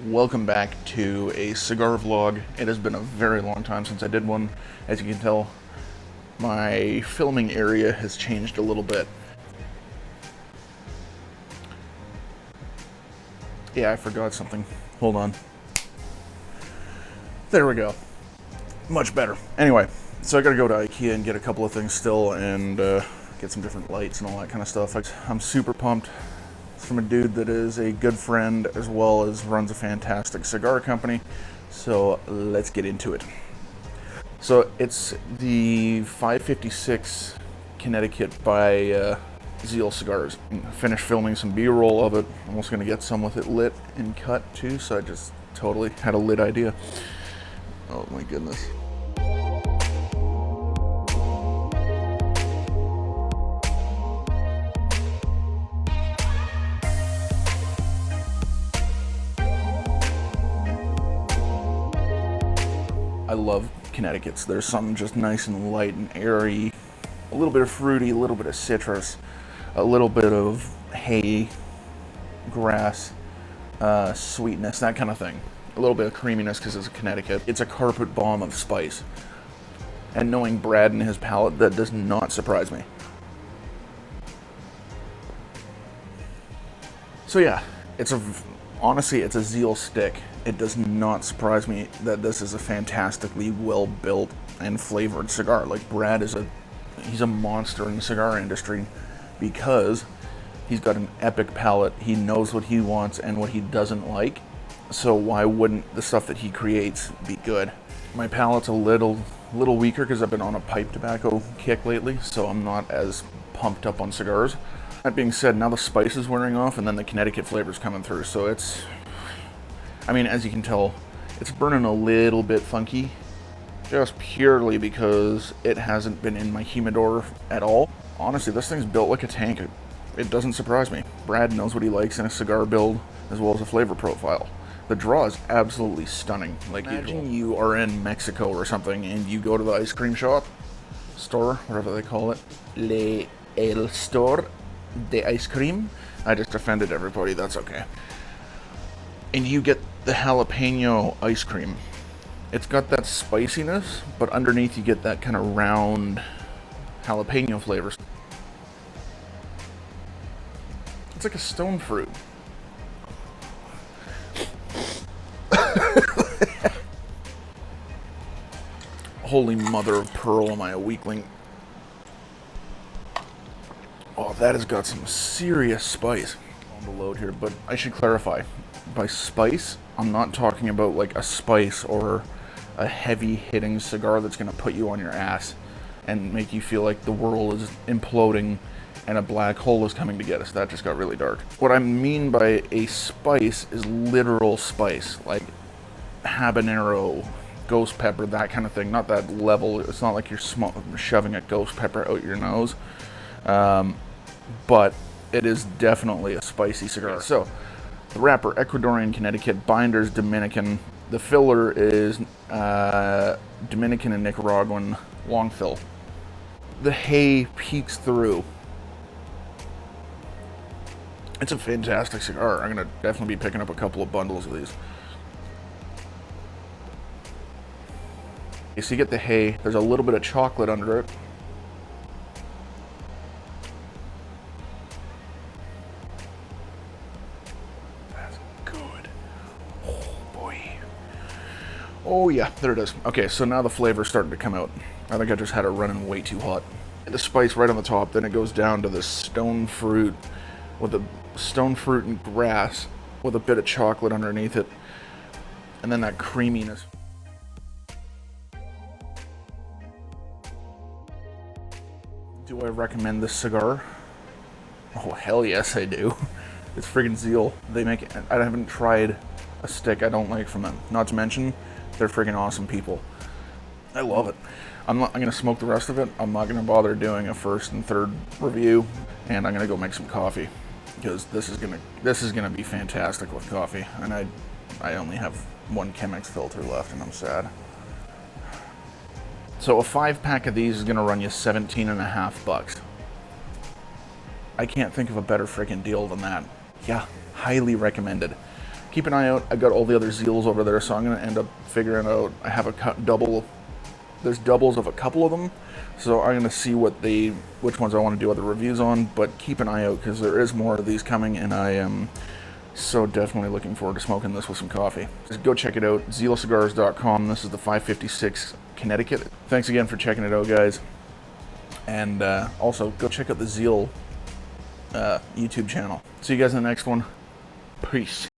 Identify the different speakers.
Speaker 1: Welcome back to a cigar vlog. It has been a very long time since I did one. As you can tell, my filming area has changed a little bit. Yeah, I forgot something. Hold on. There we go. Much better. Anyway, so I gotta go to IKEA and get a couple of things still and get some different lights and all that kind of stuff. I'm super pumped. It's from a dude that is a good friend as well as runs a fantastic cigar company. So let's get into it. So it's the 556 Connecticut by Zeal Cigars. I finished filming some B-roll of it. Almost gonna get some with it lit and cut too, so I just totally had a lit idea. Oh my goodness. I love Connecticut's. There's something just nice and light and airy, a little bit of fruity, a little bit of citrus, a little bit of hay, grass, sweetness, that kind of thing. A little bit of creaminess because it's a Connecticut. It's a carpet bomb of spice. And knowing Brad and his palate, that does not surprise me. So yeah, honestly, it's a Zeal stick. It does not surprise me that this is a fantastically well-built and flavored cigar. Like, Brad he's a monster in the cigar industry because he's got an epic palate. He knows what he wants and what he doesn't like. So why wouldn't the stuff that he creates be good? My palate's a little weaker because I've been on a pipe tobacco kick lately, so I'm not as pumped up on cigars. That being said, now the spice is wearing off and then the Connecticut flavor's coming through, so I mean, as you can tell, it's burning a little bit funky, just purely because it hasn't been in my humidor at all. Honestly, this thing's built like a tank. It doesn't surprise me. Brad knows what he likes in a cigar build, as well as a flavor profile. The draw is absolutely stunning. Like, imagine you are in Mexico or something, and you go to the ice cream store, whatever they call it, el store de ice cream. I just offended everybody, that's okay. And you get the jalapeno ice cream. It's got that spiciness, but underneath you get that kind of round jalapeno flavors. It's like a stone fruit. Holy mother of pearl, am I a weakling? Oh, that has got some serious spice on the load here, but I should clarify. By spice, I'm not talking about like a spice or a heavy hitting cigar that's going to put you on your ass and make you feel like the world is imploding and a black hole is coming to get us. That just got really dark. What I mean by a spice is literal spice, like habanero, ghost pepper, that kind of thing. Not that level. It's not like you're shoving a ghost pepper out your nose. But it is definitely a spicy cigar. So, the wrapper, Ecuadorian Connecticut, binders, Dominican. The filler is Dominican and Nicaraguan long fill. The hay peeks through. It's a fantastic cigar. I'm going to definitely be picking up a couple of bundles of these. So you get the hay. There's a little bit of chocolate under it. Oh yeah, there it is. Okay, so now the flavor's starting to come out. I think I just had it running way too hot. The spice right on the top, then it goes down to the stone fruit and grass with a bit of chocolate underneath it. And then that creaminess. Do I recommend this cigar? Oh, hell yes I do. It's friggin' Zeal. I haven't tried a stick I don't like from them. Not to mention, they're friggin' awesome people. I love it. I'm gonna smoke the rest of it. I'm not gonna bother doing a first and third review, and I'm gonna go make some coffee because this is gonna be fantastic with coffee. And I only have one Chemex filter left, and I'm sad. So a 5-pack of these is gonna run you $17.50. I can't think of a better freaking deal than that. Yeah, highly recommended. keep an eye out. I got all the other Zeals over there, so I'm gonna end up figuring out. I have a double. There's doubles of a couple of them, so I'm gonna see which ones I want to do other reviews on. But keep an eye out because there is more of these coming, and I am so definitely looking forward to smoking this with some coffee. Just go check it out, zealcigars.com. This is the 556 Connecticut. Thanks again for checking it out, guys. And also, go check out the Zeal YouTube channel. See you guys in the next one. Peace.